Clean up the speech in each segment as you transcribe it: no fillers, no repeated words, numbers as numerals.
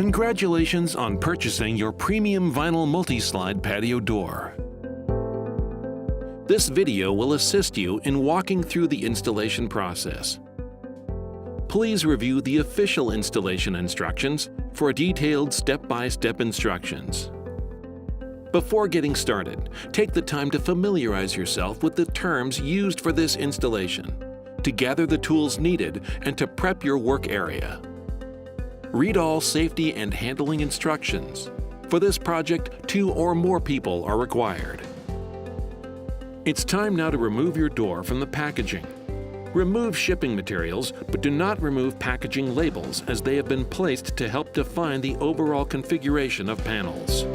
Congratulations on purchasing your premium vinyl multi-slide patio door. This video will assist you in walking through the installation process. Please review the official installation instructions for detailed step-by-step instructions. Before getting started, take the time to familiarize yourself with the terms used for this installation, to gather the tools needed, and to prep your work area. Read all safety and handling instructions. For this project, 2 or more people are required. It's time now to remove your door from the packaging. Remove shipping materials, but do not remove packaging labels, as they have been placed to help define the overall configuration of panels.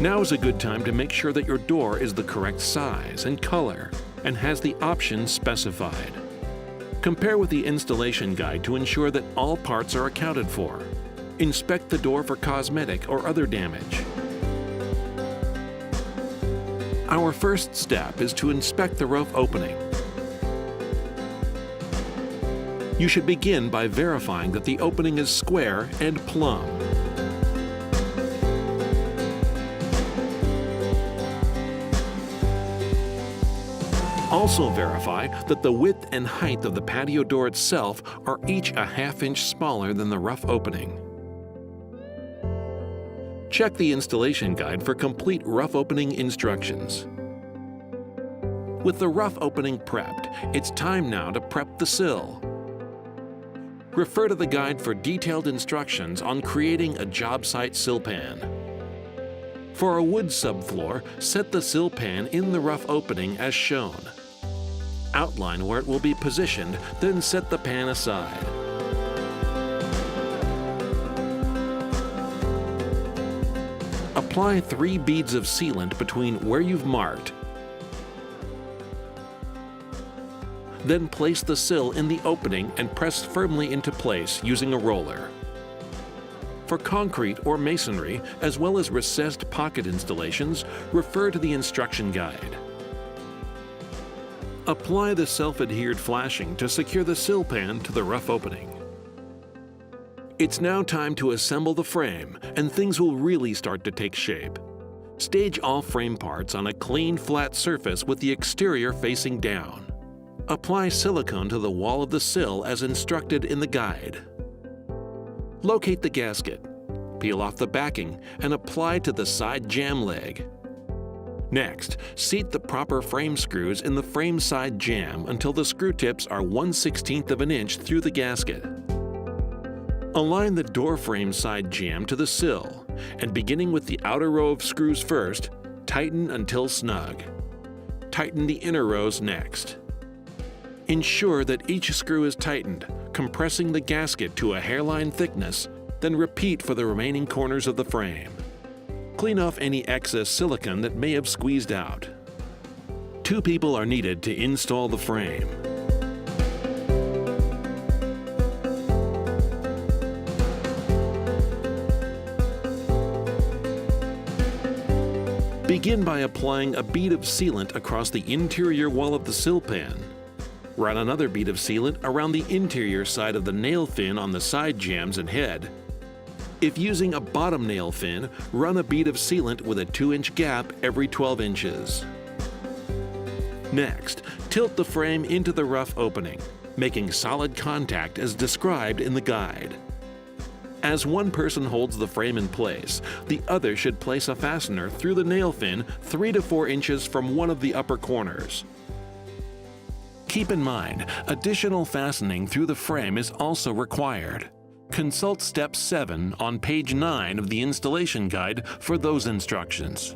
Now is a good time to make sure that your door is the correct size and color and has the options specified. Compare with the installation guide to ensure that all parts are accounted for. Inspect the door for cosmetic or other damage. Our first step is to inspect the roof opening. You should begin by verifying that the opening is square and plumb. Also verify that the width and height of the patio door itself are each a ½ inch smaller than the rough opening. Check the installation guide for complete rough opening instructions. With the rough opening prepped, it's time now to prep the sill. Refer to the guide for detailed instructions on creating a job site sill pan. For a wood subfloor, set the sill pan in the rough opening as shown. Outline where it will be positioned, then set the pan aside. Apply 3 beads of sealant between where you've marked. Then place the sill in the opening and press firmly into place using a roller. For concrete or masonry, as well as recessed pocket installations, refer to the instruction guide. Apply the self-adhered flashing to secure the sill pan to the rough opening. It's now time to assemble the frame, and things will really start to take shape. Stage all frame parts on a clean, flat surface with the exterior facing down. Apply silicone to the wall of the sill as instructed in the guide. Locate the gasket, peel off the backing, and apply to the side jamb leg. Next, seat the proper frame screws in the frame side jamb until the screw tips are 1/16 of an inch through the gasket. Align the door frame side jamb to the sill, and beginning with the outer row of screws first, tighten until snug. Tighten the inner rows next. Ensure that each screw is tightened, compressing the gasket to a hairline thickness, then repeat for the remaining corners of the frame. Clean off any excess silicone that may have squeezed out. 2 people are needed to install the frame. Begin by applying a bead of sealant across the interior wall of the sill pan. Run another bead of sealant around the interior side of the nail fin on the side jambs and head. If using a bottom nail fin, run a bead of sealant with a 2-inch gap every 12 inches. Next, tilt the frame into the rough opening, making solid contact as described in the guide. As one person holds the frame in place, the other should place a fastener through the nail fin 3 to 4 inches from one of the upper corners. Keep in mind, additional fastening through the frame is also required. Consult Step 7 on page 9 of the installation guide for those instructions.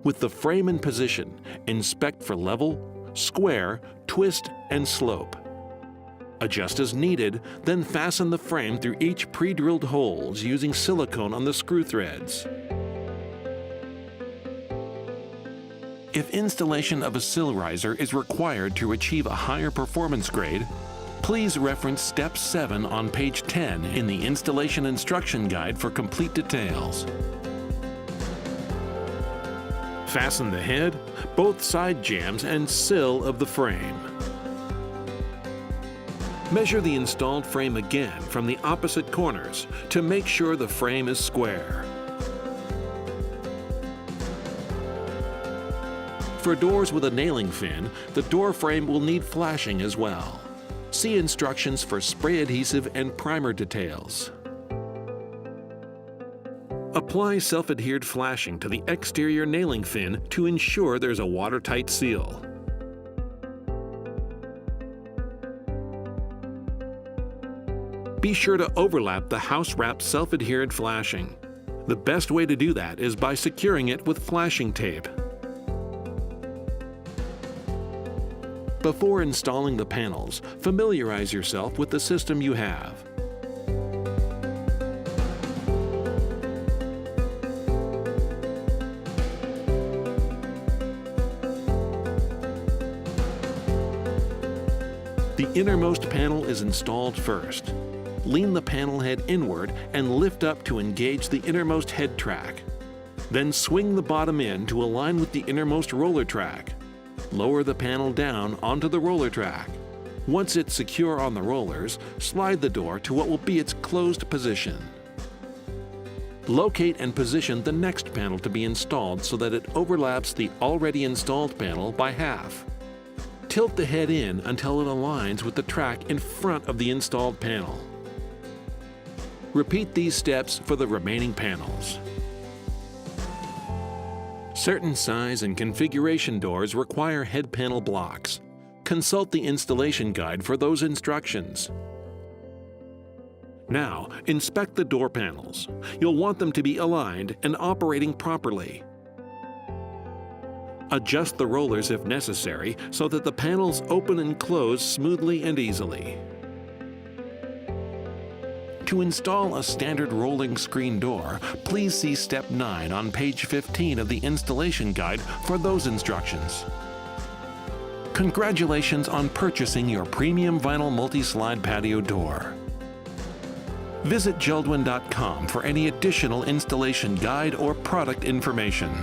With the frame in position, inspect for level, square, twist, and slope. Adjust as needed, then fasten the frame through each pre-drilled holes using silicone on the screw threads. If installation of a sill riser is required to achieve a higher performance grade, please reference Step 7 on page 10 in the installation instruction guide for complete details. Fasten the head, both side jambs, and sill of the frame. Measure the installed frame again from the opposite corners to make sure the frame is square. For doors with a nailing fin, the door frame will need flashing as well. See instructions for spray adhesive and primer details. Apply self-adhered flashing to the exterior nailing fin to ensure there's a watertight seal. Be sure to overlap the house-wrap self-adhered flashing. The best way to do that is by securing it with flashing tape. Before installing the panels, familiarize yourself with the system you have. The innermost panel is installed first. Lean the panel head inward and lift up to engage the innermost head track. Then swing the bottom end to align with the innermost roller track. Lower the panel down onto the roller track. Once it's secure on the rollers, slide the door to what will be its closed position. Locate and position the next panel to be installed so that it overlaps the already installed panel by half. Tilt the head in until it aligns with the track in front of the installed panel. Repeat these steps for the remaining panels. Certain size and configuration doors require head panel blocks. Consult the installation guide for those instructions. Now, inspect the door panels. You'll want them to be aligned and operating properly. Adjust the rollers if necessary so that the panels open and close smoothly and easily. To install a standard rolling screen door, please see Step 9 on page 15 of the installation guide for those instructions. Congratulations on purchasing your premium vinyl multi-slide patio door. Visit JELD-WEN.com for any additional installation guide or product information.